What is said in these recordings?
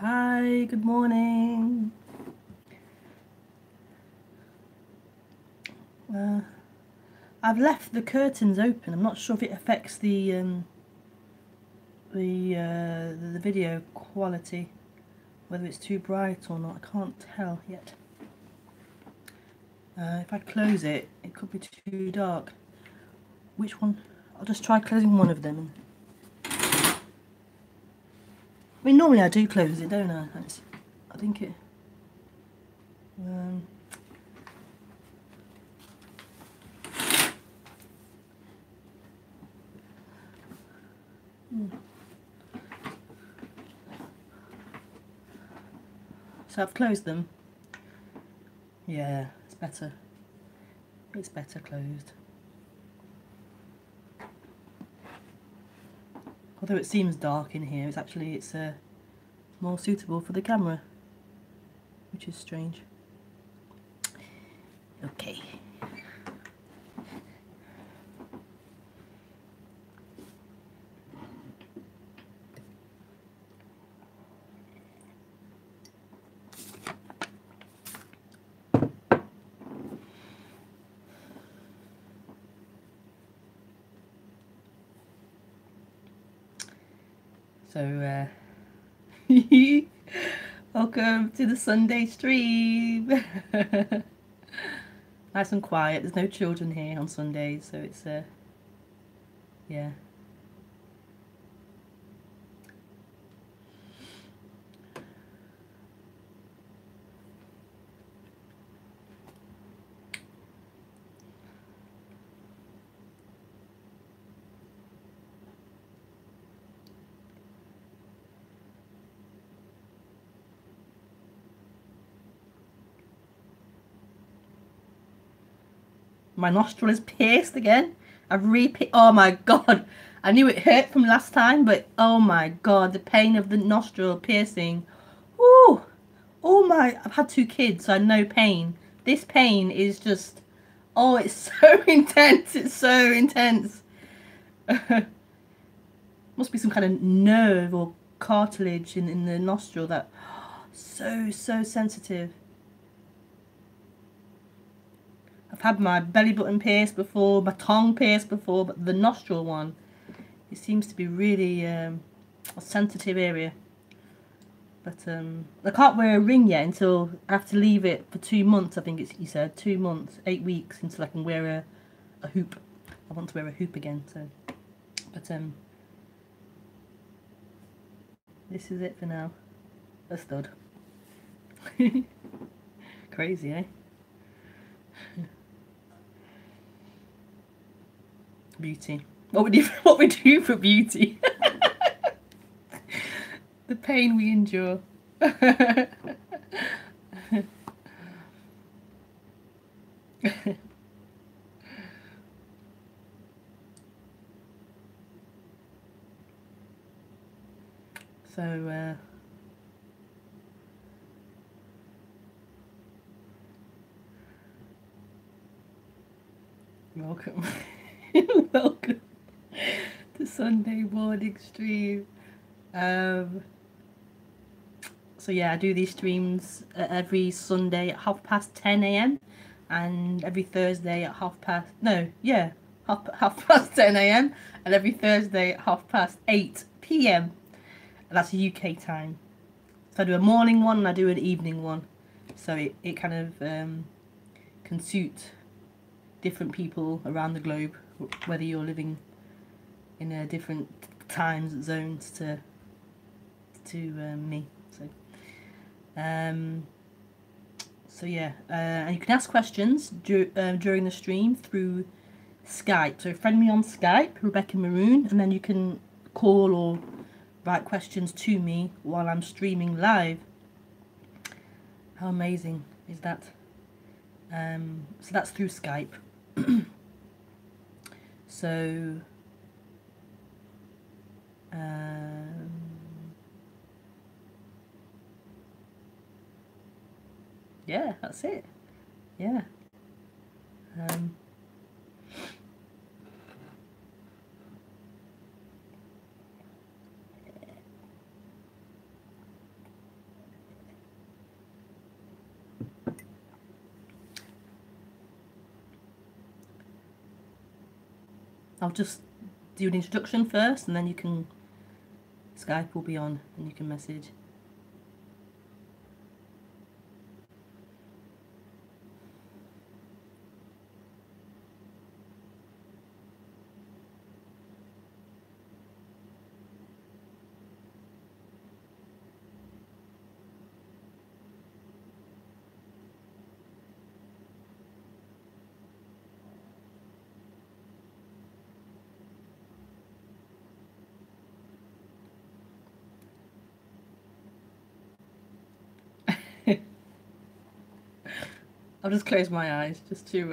Hi, good morning. I've left the curtains open. I'm not sure if it affects the video quality, whether it's too bright or not. I can't tell yet. If I close it, it could be too dark. Which one? I'll just try closing one of them. I mean, normally I do close it, don't I? I think it. So I've closed them. Yeah, it's better. It's better closed. Although it seems dark in here, it's more suitable for the camera, which is strange. Okay. So, welcome to the Sunday stream. Nice and quiet. There's no children here on Sundays, so it's yeah. My nostril is pierced again. I've oh my god. I knew it hurt from last time, but oh my god, the pain of the nostril piercing. Ooh. Oh my, I've had 2 kids, so I know pain. This pain is just, oh, it's so intense. It's so intense. Must be some kind of nerve or cartilage in the nostril that, so sensitive. I've had my belly button pierced before, my tongue pierced before, but the nostril one, it seems to be really a sensitive area. But I can't wear a ring yet until I have to leave it for 2 months. I think you said 2 months, 8 weeks until I can wear a hoop. I want to wear a hoop again. So, but this is it for now. A stud. Crazy, eh? Beauty. What we do for beauty. The pain we endure. So welcome. Welcome to Sunday morning stream. So yeah, I do these streams every Sunday at 10:30 a.m. and every Thursday at half past 10 a.m. and every Thursday at 8:30 p.m. And that's UK time. So I do a morning one and I do an evening one. So it kind of can suit different people around the globe, whether you're living in different time zones to me. So yeah, and you can ask questions during the stream through Skype. So friend me on Skype, rebekahmaroon, and then you can call or write questions to me while I'm streaming live. How amazing is that? So that's through Skype. So yeah, that's it. Yeah. I'll just do an introduction first, and then you can, Skype will be on and you can message. I'll just close my eyes just to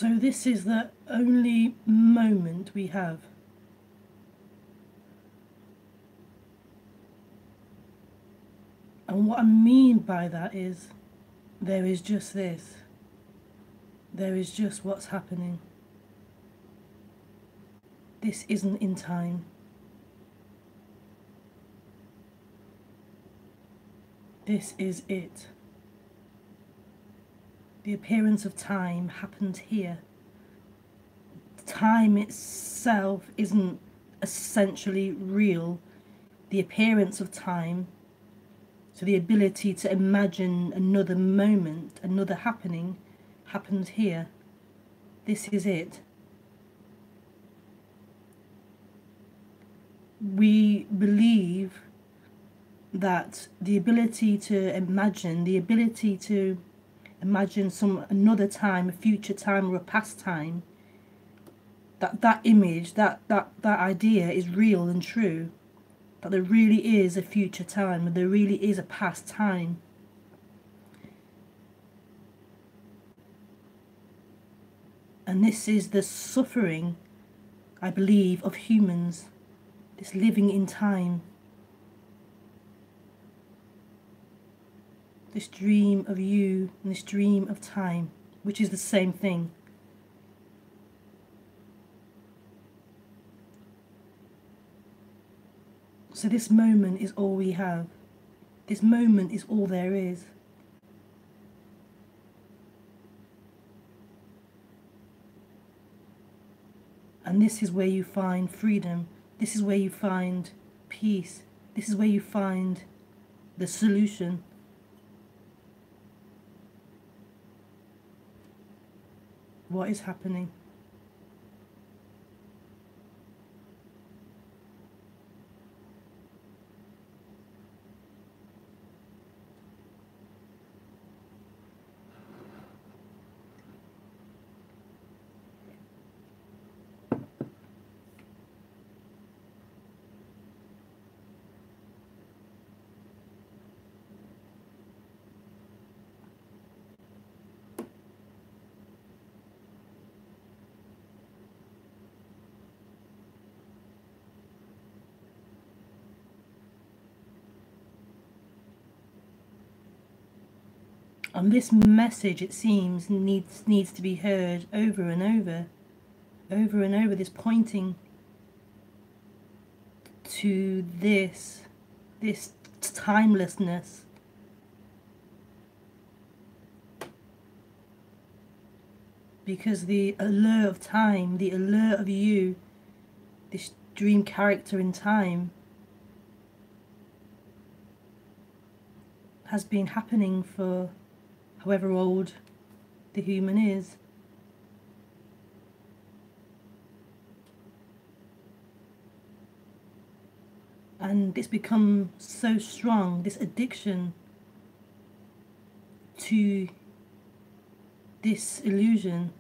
So this is the only moment we have. And what I mean by that is, there is just this. There is just what's happening. This isn't in time. This is it. The appearance of time happens here. Time itself isn't essentially real. The appearance of time, so the ability to imagine another moment, another happening, happens here. This is it. We believe that the ability to imagine, another time, a future time or a past time, that image, that idea is real and true, that there really is a future time, and there really is a past time. And this is the suffering, I believe, of humans, this living in time. this dream of you and this dream of time, which is the same thing. So this moment is all we have. This moment is all there is. And this is where you find freedom. This is where you find peace. This is where you find the solution. What is happening? And this message, it seems, needs to be heard over and over and over, this pointing to this timelessness. Because the allure of time, the allure of you, this dream character in time, has been happening for however old the human is. And it's become so strong, this addiction to this illusion,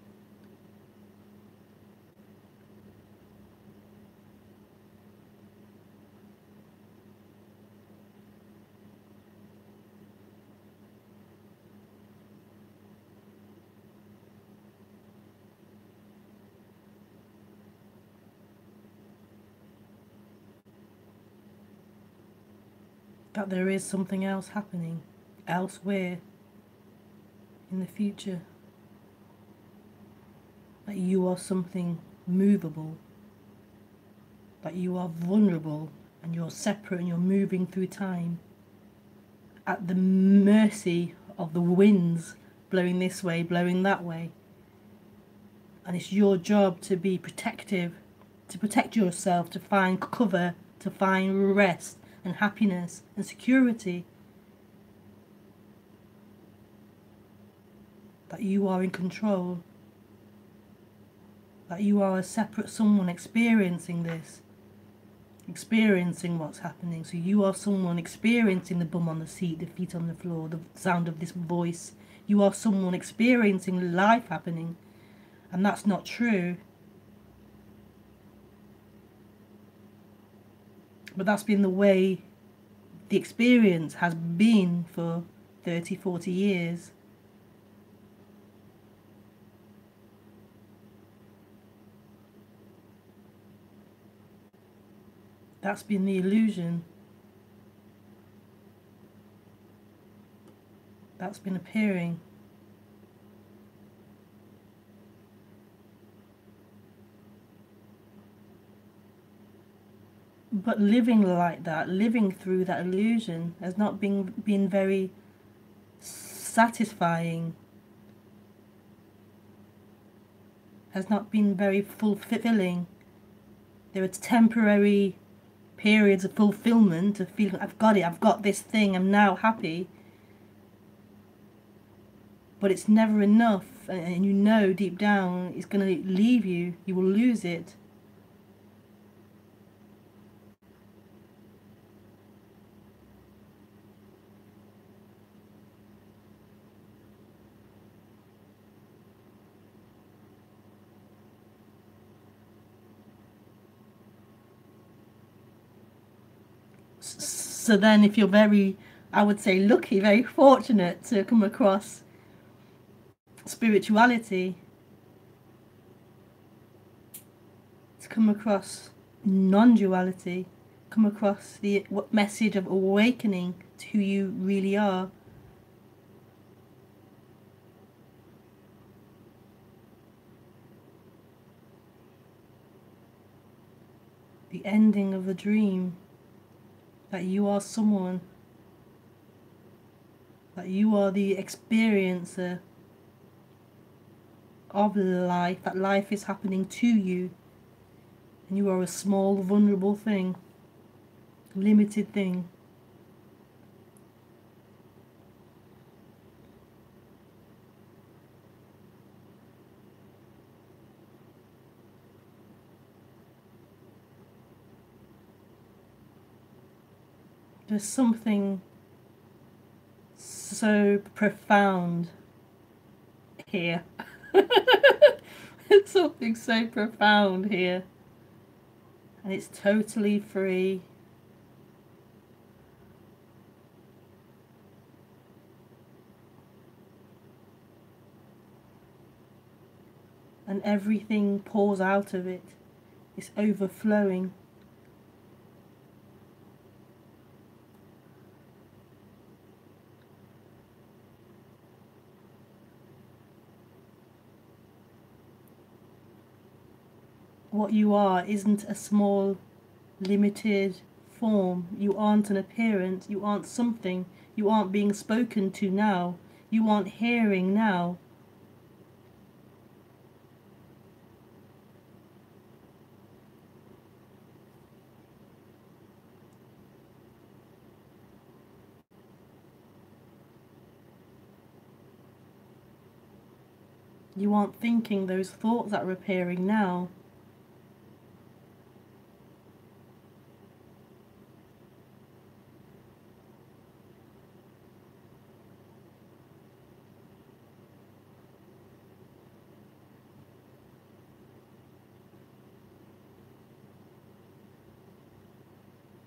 that there is something else happening elsewhere in the future, that you are something movable, that you are vulnerable and you're separate and you're moving through time at the mercy of the winds blowing this way, blowing that way. And it's your job to be protective, to protect yourself, to find cover, to find rest and happiness and security. That you are in control. That you are a separate someone experiencing this. Experiencing what's happening. So you are someone experiencing the bum on the seat, the feet on the floor, the sound of this voice. You are someone experiencing life happening. And that's not true. But that's been the way the experience has been for 30, 40 years. That's been the illusion. That's been appearing. But living like that, living through that illusion, has not been very satisfying, has not been very fulfilling. There are temporary periods of fulfillment, of feeling, I've got it, I've got this thing, I'm now happy. But it's never enough, and you know deep down it's going to leave you, you will lose it. So then if you're very, I would say lucky, very fortunate to come across spirituality, to come across non-duality, come across the message of awakening to who you really are, the ending of the dream, that you are someone, that you are the experiencer of life, that life is happening to you, and you are a small, vulnerable thing, limited thing. There's something so profound here. There's something so profound here. And it's totally free. And everything pours out of it. It's overflowing. What you are isn't a small, limited form. You aren't an appearance. You aren't something. You aren't being spoken to now. You aren't hearing now. You aren't thinking those thoughts that are appearing now.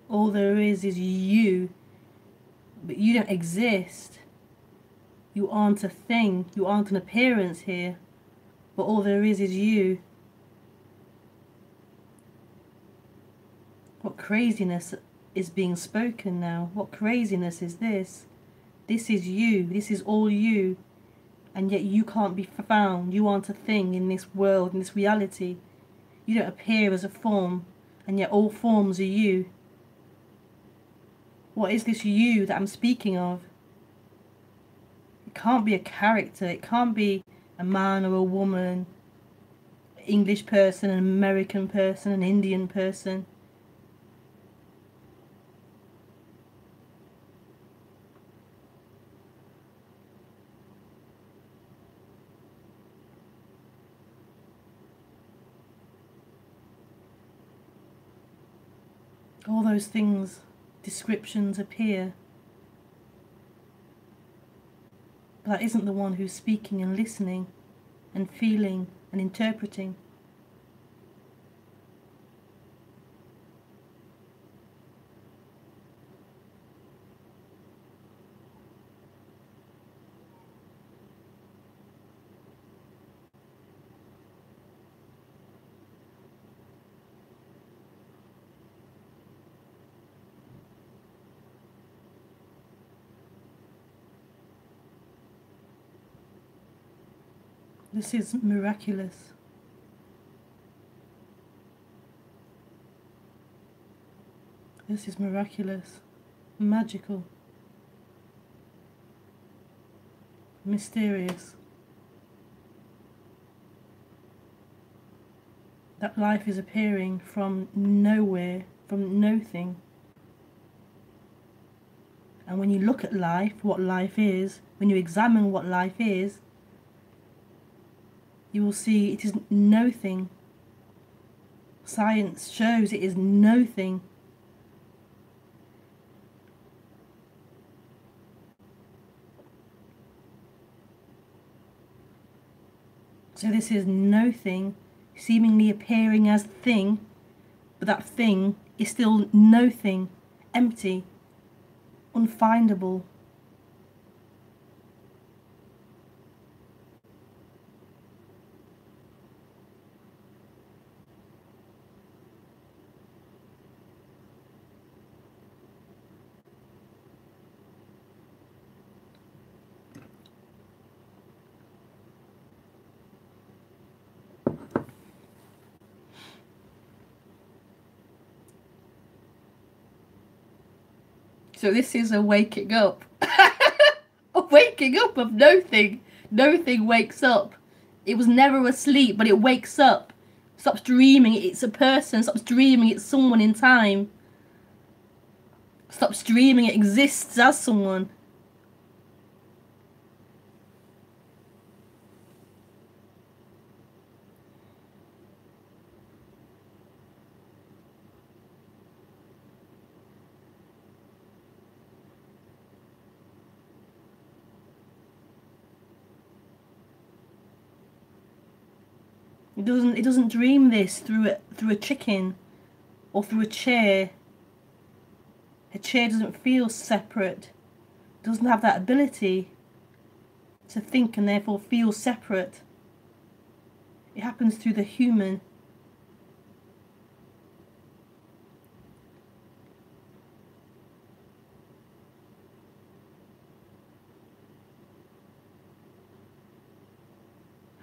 All there is you, but you don't exist. You aren't a thing. You aren't an appearance here, but all there is you. What craziness is being spoken now? What craziness is this? This is you. This is all you. And yet you can't be found. You aren't a thing in this world, in this reality. You don't appear as a form, and yet all forms are you. What is this you that I'm speaking of? It can't be a character. It can't be a man or a woman, an English person, an American person, an Indian person. All those things, descriptions appear. But that isn't the one who's speaking and listening and feeling and interpreting. This is miraculous. This is miraculous, magical, mysterious. That life is appearing from nowhere, from nothing. And when you look at life, what life is, when you examine what life is, you will see it is nothing. Science shows it is nothing. So this is nothing, seemingly appearing as thing, but that thing is still nothing, empty, unfindable. So this is a waking up. A waking up of nothing. Nothing wakes up. It was never asleep, but it wakes up. Stops dreaming it's a person. Stops dreaming it's someone in time. Stops dreaming it exists as someone. It doesn't dream this through a chicken or through a chair. A chair doesn't feel separate. It doesn't have that ability to think and therefore feel separate. It happens through the human.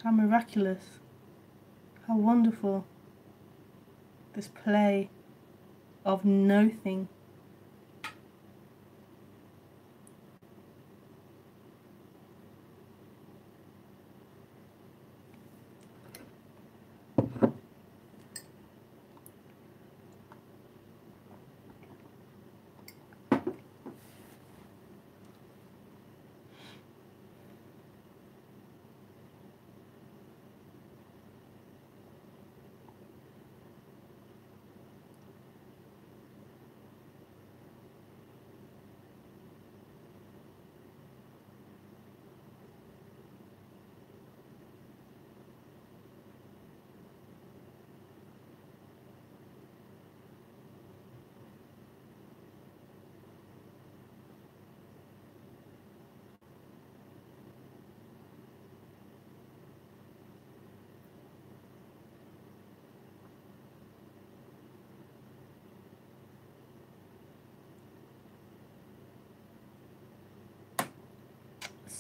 How miraculous. How wonderful. This play of nothing.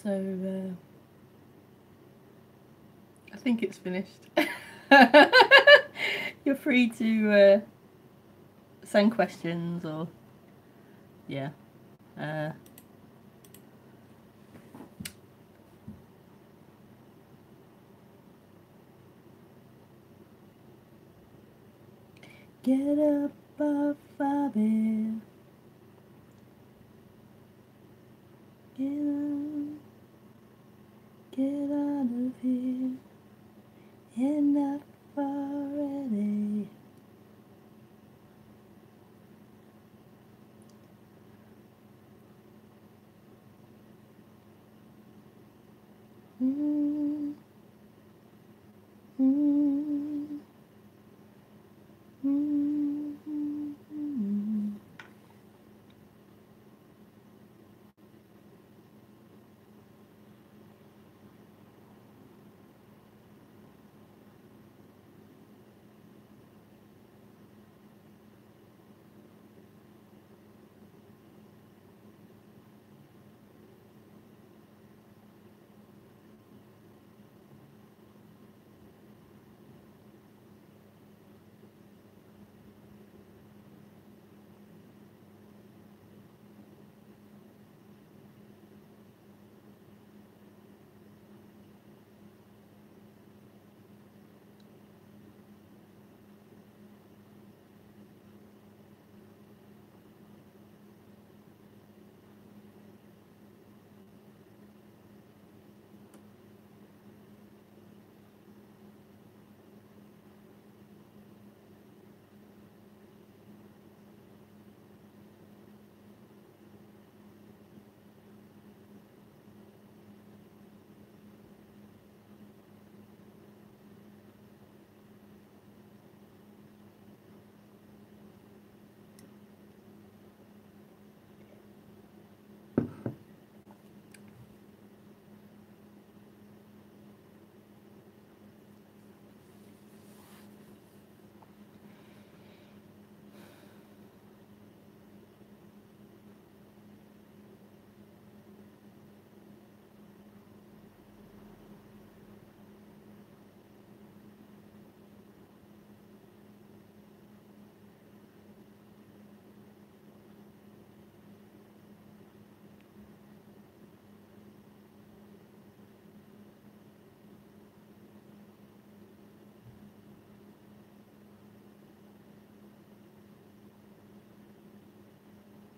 So I think it's finished. You're free to send questions or yeah. Get up off my bed. Get out of here. Enough already. Mm. Mm. Mm. Mm.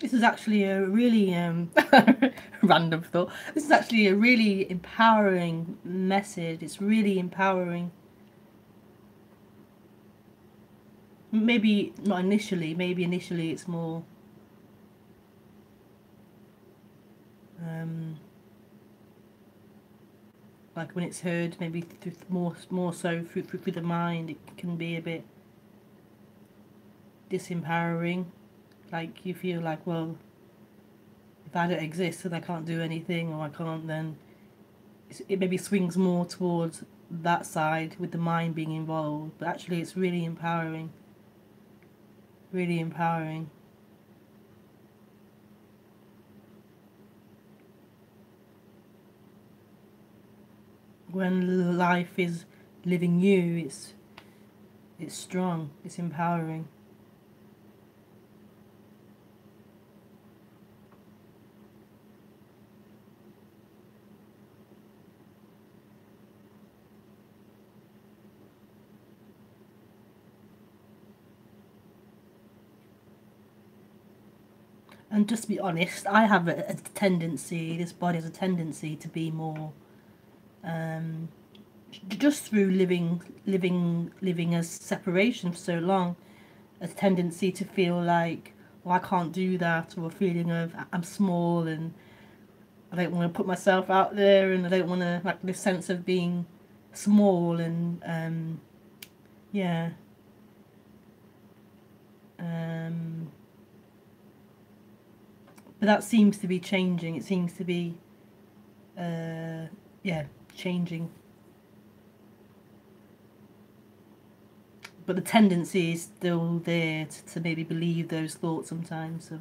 This is actually a really random thought. This is actually a really empowering message. It's really empowering. Maybe not initially. Maybe initially it's more like when it's heard, maybe through more so through the mind, it can be a bit disempowering. Like you feel like, well, if I don't exist, then I can't do anything, or I can't. Then it maybe swings more towards that side with the mind being involved. But actually, it's really empowering. Really empowering. When life is living you, it's strong. It's empowering. And just to be honest, I have a tendency, this body has a tendency to be more, just through living as separation for so long, a tendency to feel like, well, I can't do that, or a feeling of I'm small and I don't want to put myself out there, and I don't want to, like, this sense of being small and yeah. But that seems to be changing. It seems to be, yeah, changing. But the tendency is still there to maybe believe those thoughts sometimes of,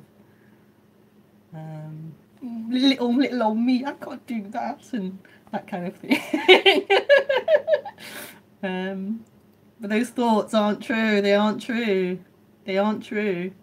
little old me, I can't do that, and that kind of thing. But those thoughts aren't true. They aren't true. They aren't true.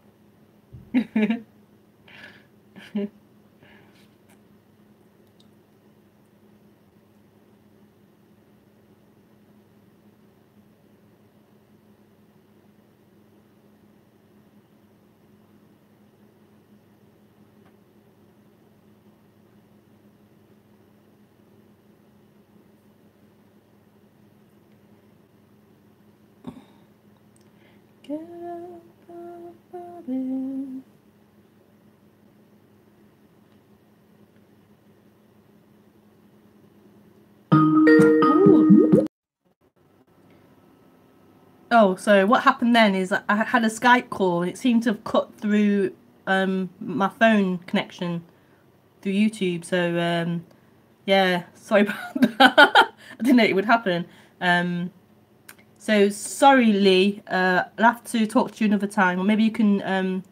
Oh, so what happened then is I had a Skype call and it seemed to have cut through my phone connection through YouTube. So yeah, sorry about that. I didn't know it would happen. So sorry, Lee. I'll have to talk to you another time, or maybe you can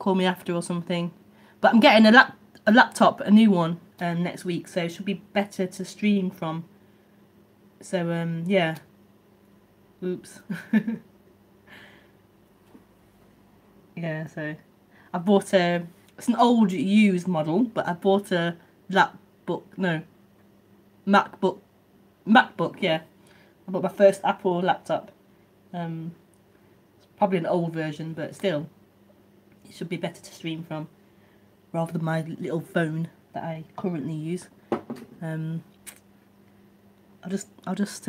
call me after or something. But I'm getting a laptop, a new one, next week, so it should be better to stream from. So yeah. Oops. Yeah, so I bought it's an old used model, but I bought a MacBook, yeah. I bought my first Apple laptop. It's probably an old version, but still, it should be better to stream from, rather than my little phone that I currently use. I'll just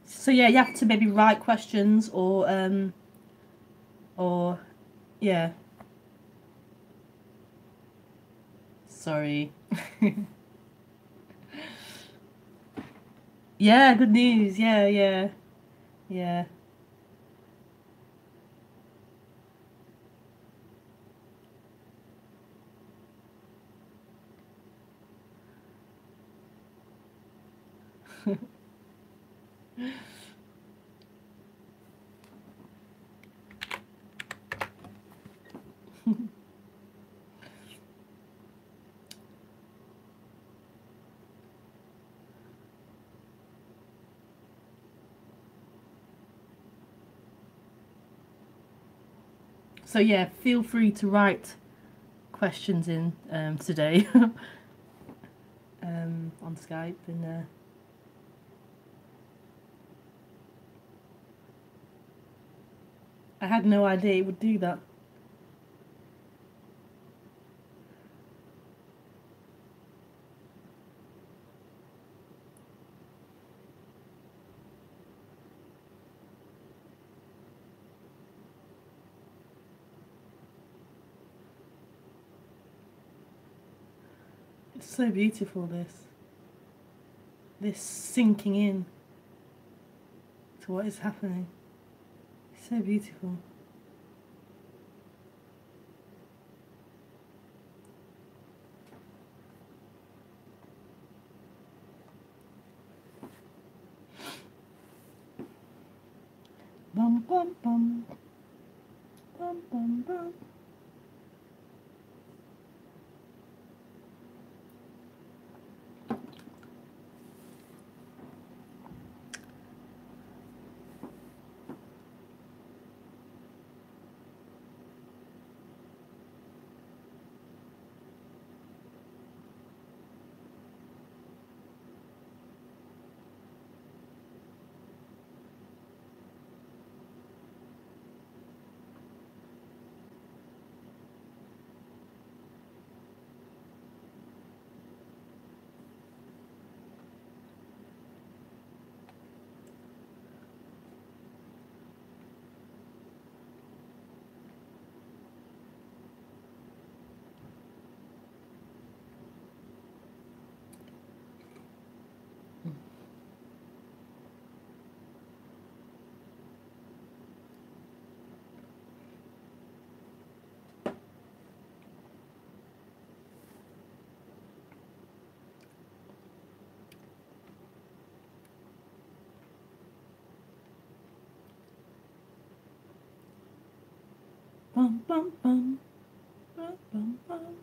So yeah, you have to maybe write questions or yeah. Sorry. Yeah, good news. Yeah, yeah, yeah. So yeah, feel free to write questions in today. on Skype, and I had no idea it would do that. It's so beautiful, this sinking in to what is happening. It's so beautiful. Bum bum bum. Bum bum bum. Bum bum bum. Bum bum bum.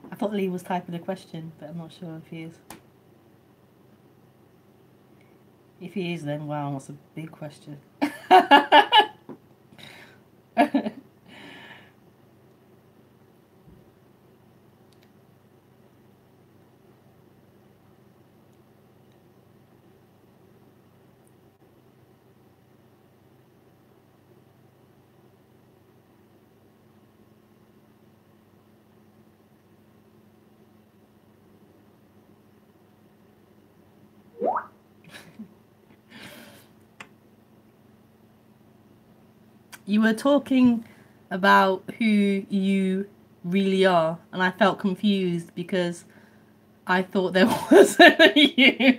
I thought Lee was typing a question, but I'm not sure if he is. If he is, then wow, that's a big question. You were talking about who you really are, and I felt confused because I thought there wasn't a you.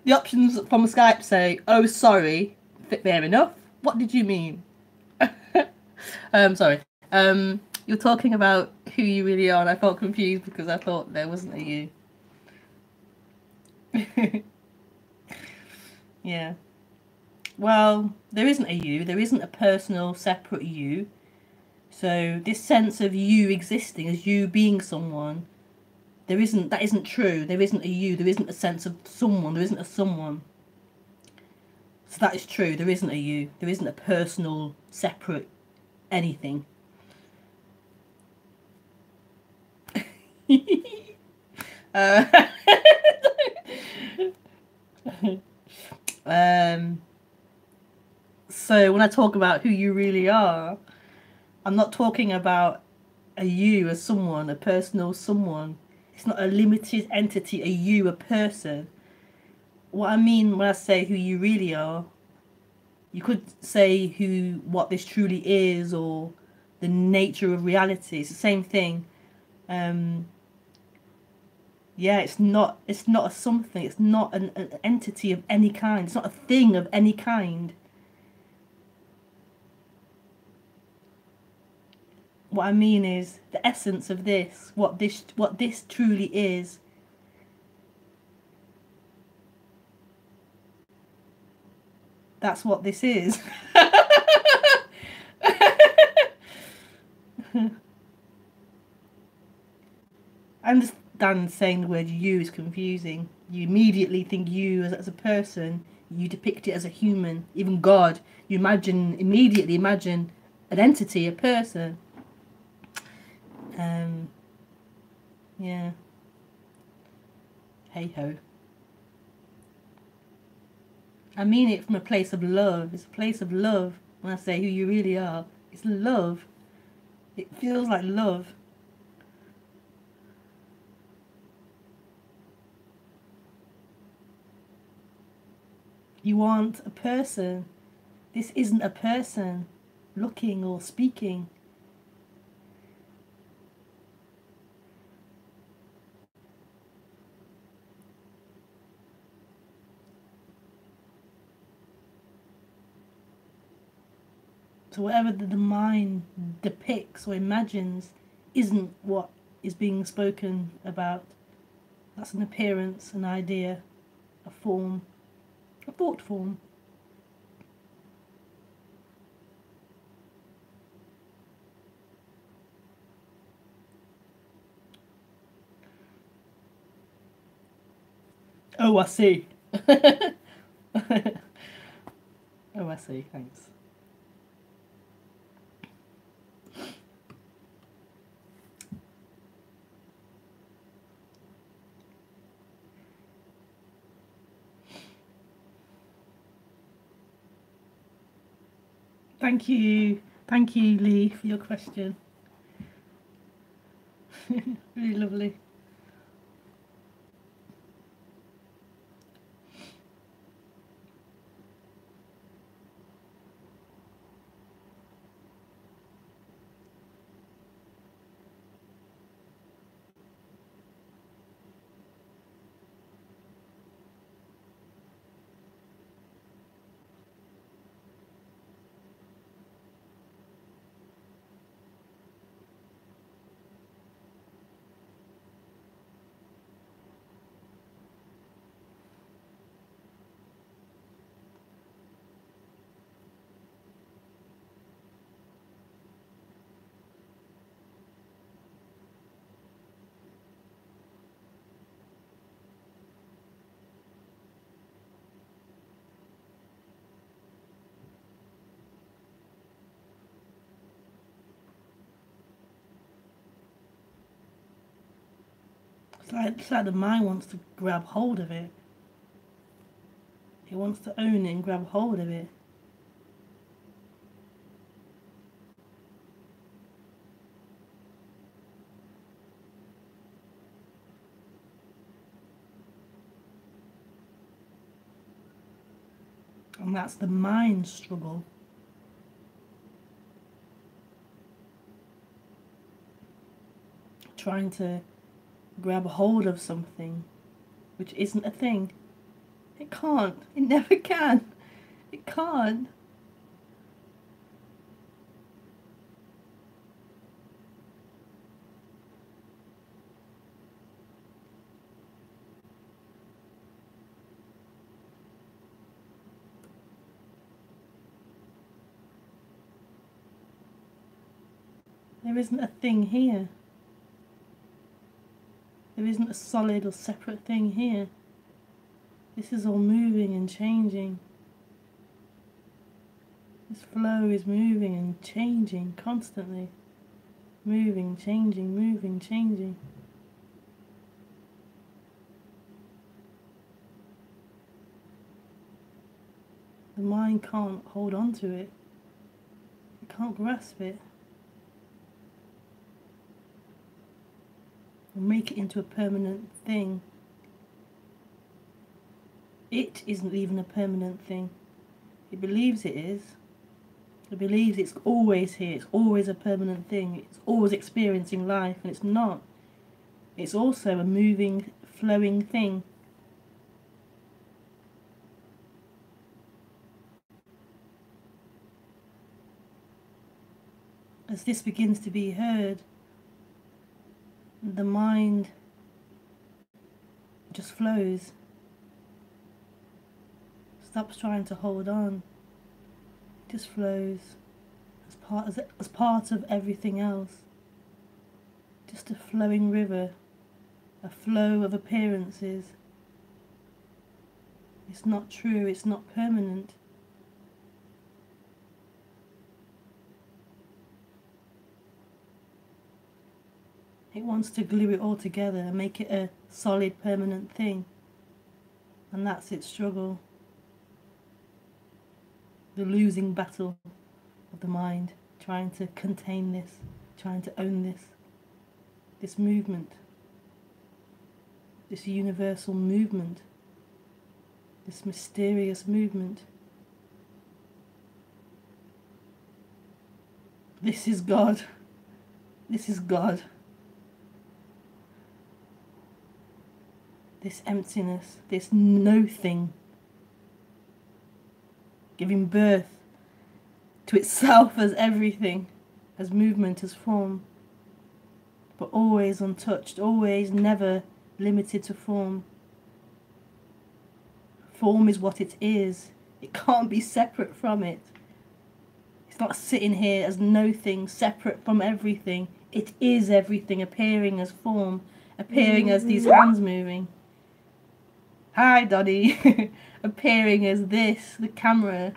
The options from Skype say, "Oh, sorry, fair enough. What did you mean?" Sorry. You're talking about who you really are, and I felt confused because I thought there wasn't a you. Yeah. Well, there isn't a you. There isn't a personal, separate you. So this sense of you existing as you being someone, there isn't. That isn't true. There isn't a you. There isn't a sense of someone. There isn't a someone. So that is true. There isn't a you. There isn't a personal, separate anything. uh, so when I talk about who you really are, I'm not talking about a you as someone, a personal someone. It's not a limited entity, a you, a person. What I mean when I say who you really are, you could say what this truly is, or the nature of reality. It's the same thing. Yeah, it's not a something. It's not an entity of any kind. It's not a thing of any kind. What I mean is the essence of this, what this truly is. That's what this is. I understand saying the word you is confusing. You immediately think you as a person. You depict it as a human. Even God, you immediately imagine an entity, a person. Yeah. Hey ho. I mean it from a place of love. It's a place of love. When I say who you really are, it's love. It feels like love. You aren't a person. This isn't a person looking or speaking. So whatever the mind depicts or imagines isn't what is being spoken about. That's an appearance, an idea, a form, a thought form. Oh, I see. Oh, I see. Thanks. Thank you. Thank you, Lee, for your question. Really lovely. It's like the mind wants to grab hold of it. It wants to own it and grab hold of it. And that's the mind struggle. trying to grab a hold of something which isn't a thing. It can't. It never can. It can't. There isn't a thing here. There isn't a solid or separate thing here. This is all moving and changing. This flow is moving and changing constantly. Moving, changing, moving, changing. The mind can't hold on to it. It can't grasp it. Or make it into a permanent thing. It isn't even a permanent thing. It believes it is. It believes it's always here, it's always a permanent thing, it's always experiencing life, and it's not. It's also a moving, flowing thing. As this begins to be heard, the mind just flows. Stops trying to hold on. Just flows as part of everything else. Just a flowing river, a flow of appearances. It's not true, it's not permanent. It wants to glue it all together and make it a solid, permanent thing. And that's its struggle. The losing battle of the mind, trying to contain this, trying to own this movement, this universal movement, this mysterious movement. This is God. This is God. This emptiness, this no thing, giving birth to itself as everything, as movement, as form, but always untouched, always never limited to form. Form is what it is. It can't be separate from it. It's not sitting here as no thing, separate from everything. It is everything, appearing as form, appearing as these hands moving. Hi, Dottie. Appearing as this, the camera.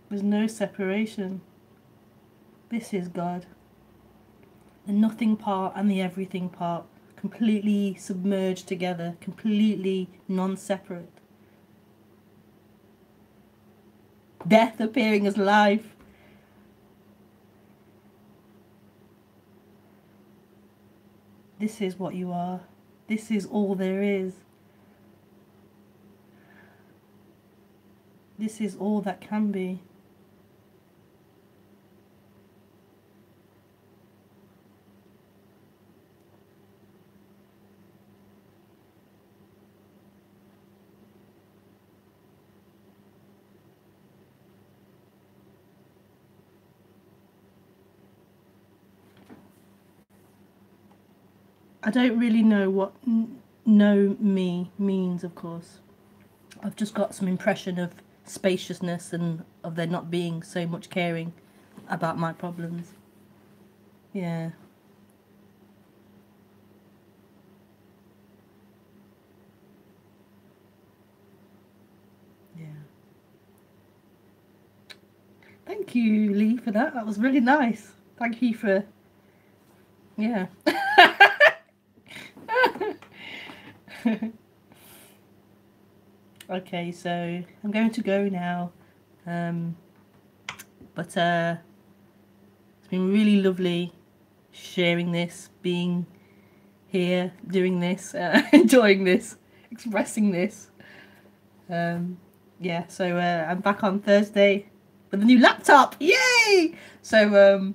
There's no separation. This is God. The nothing part and the everything part, completely submerged together, completely non-separate. Death appearing as life. This is what you are. This is all there is. This is all that can be. I don't really know what know me means, of course. I've just got some impression of spaciousness and of there not being so much caring about my problems. Yeah. Yeah. Thank you, Lee, for that. That was really nice. Thank you for... Yeah. Okay, so I'm going to go now, but it's been really lovely sharing this, being here, doing this, enjoying this, expressing this. Yeah, so I'm back on Thursday with a new laptop, yay! So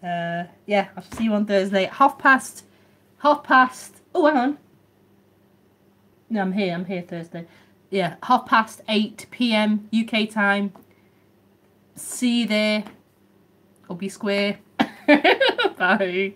Yeah, I'll see you on Thursday. Half past. Oh, hang on. No, I'm here Thursday. Yeah, 8:30 p.m. UK time. See you there. Or be square. Bye.